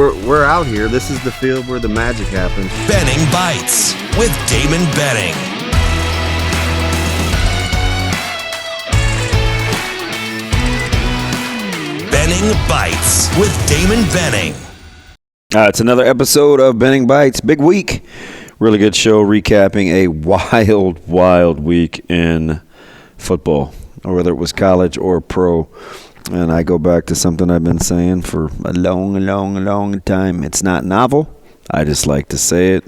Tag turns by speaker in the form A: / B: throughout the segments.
A: we're out here. This is the field where the magic happens.
B: Benning Bites with Damon Benning. Benning Bites with Damon Benning.
C: It's another episode of Benning Bites. Big week. Really good show recapping a wild week in football, or whether it was college or pro. And I go back to something I've been saying for a long time. It's not novel. I just like to say it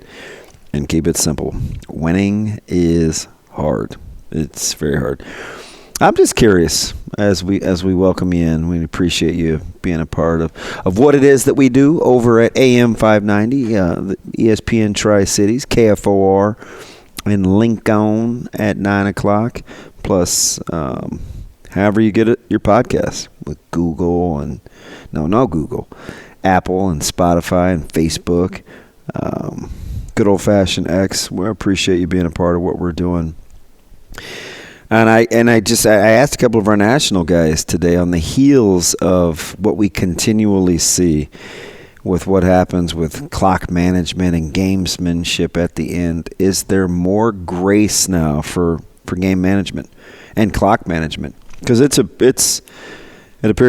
C: and keep it simple. Winning is hard. It's very hard. I'm just curious as we welcome you in. We appreciate you being a part of what it is that we do over at AM 590, the ESPN Tri-Cities, KFOR in Lincoln at 9 o'clock, plus however you get it, your podcast with Google and no Google, Apple and Spotify and Facebook, good old-fashioned X. We appreciate you being a part of what we're doing. And I asked a couple of our national guys today on the heels of what we continually see with what happens with clock management and gamesmanship at the end. Is there more grace now for game management and clock management? Because it appears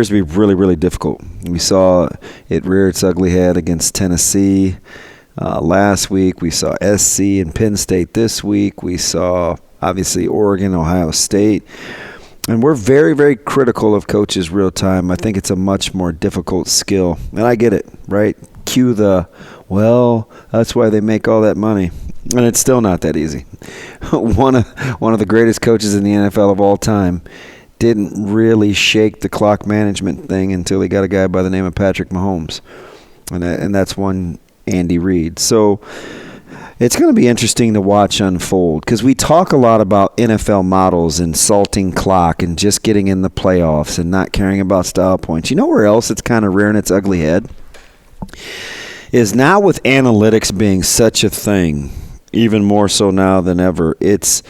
C: to be really difficult. We saw it rear its ugly head against Tennessee last week. We saw SC and Penn State this week. We saw obviously Oregon, Ohio State. And we're very critical of coaches real time. I think it's a much more difficult skill. And I get it, right? Cue that's why they make all that money. And it's still not that easy. One of the greatest coaches in the NFL of all time didn't really shake the clock management thing until he got a guy by the name of Patrick Mahomes. And that's one Andy Reid. So it's going to be interesting to watch unfold because we talk a lot about NFL models and salting clock and just getting in the playoffs and not caring about style points. You know where else it's kind of rearing its ugly head? Is now with analytics being such a thing, even more so now than ever, it's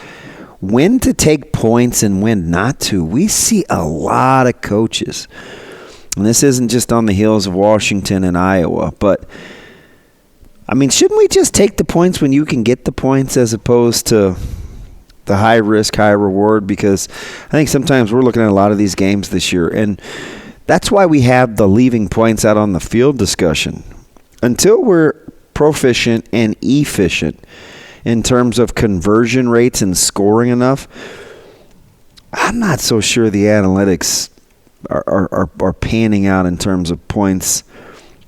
C: when to take points and when not to. We see a lot of coaches, and this isn't just on the heels of Washington and Iowa, but I mean, shouldn't we just take the points when you can get the points as opposed to the high risk, high reward? Because I think sometimes we're looking at a lot of these games this year, and that's why we have the leaving points out on the field discussion. Until we're proficient and efficient in terms of conversion rates and scoring enough, I'm not so sure the analytics are panning out in terms of points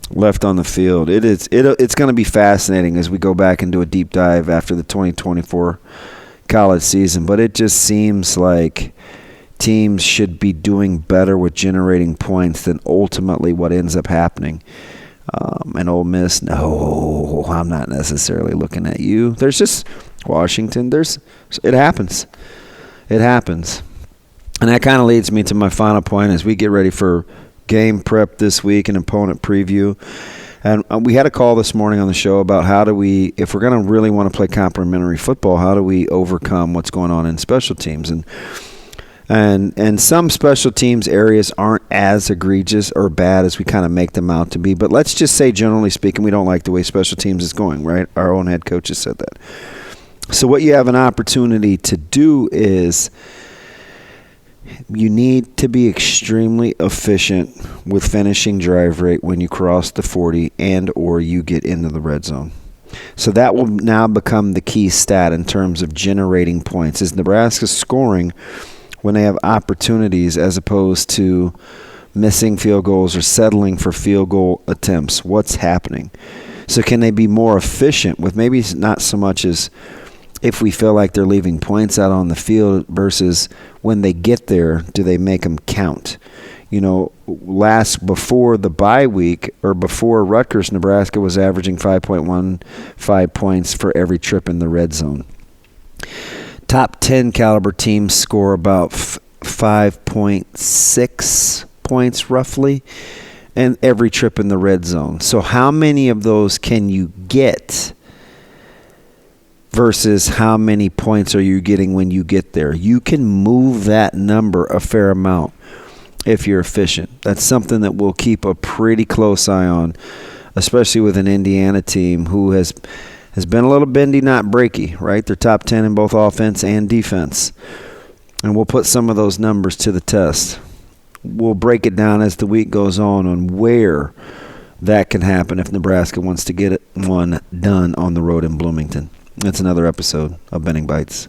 C: left on the field. It's going to be fascinating as we go back and do a deep dive after the 2024 college season. But it just seems like teams should be doing better with generating points than ultimately what ends up happening. And Ole Miss, no, I'm not necessarily looking at you. There's just Washington. It happens. It happens. And that kind of leads me to my final point as we get ready for game prep this week and opponent preview. And we had a call this morning on the show about if we're going to really want to play complementary football, how do we overcome what's going on in special teams? And some special teams areas aren't as egregious or bad as we kind of make them out to be. But let's just say, generally speaking, we don't like the way special teams is going, right? Our own head coach has said that. So what you have an opportunity to do is you need to be extremely efficient with finishing drive rate when you cross the 40 and or you get into the red zone. So that will now become the key stat in terms of generating points. Is Nebraska scoring when they have opportunities as opposed to missing field goals or settling for field goal attempts? What's happening? So can they be more efficient with maybe not so much as if we feel like they're leaving points out on the field versus when they get there, do they make them count? You know, before the bye week or before Rutgers, Nebraska was averaging 5.15 points for every trip in the red zone. Top 10 caliber teams score about 5.6 points roughly, and every trip in the red zone. So how many of those can you get versus how many points are you getting when you get there? You can move that number a fair amount if you're efficient. That's something that we'll keep a pretty close eye on especially with an Indiana team who has been a little bendy, not breaky, right? They're top 10 in both offense and defense. And we'll put some of those numbers to the test. We'll break it down as the week goes on where that can happen if Nebraska wants to get one done on the road in Bloomington. That's another episode of Benning Bites.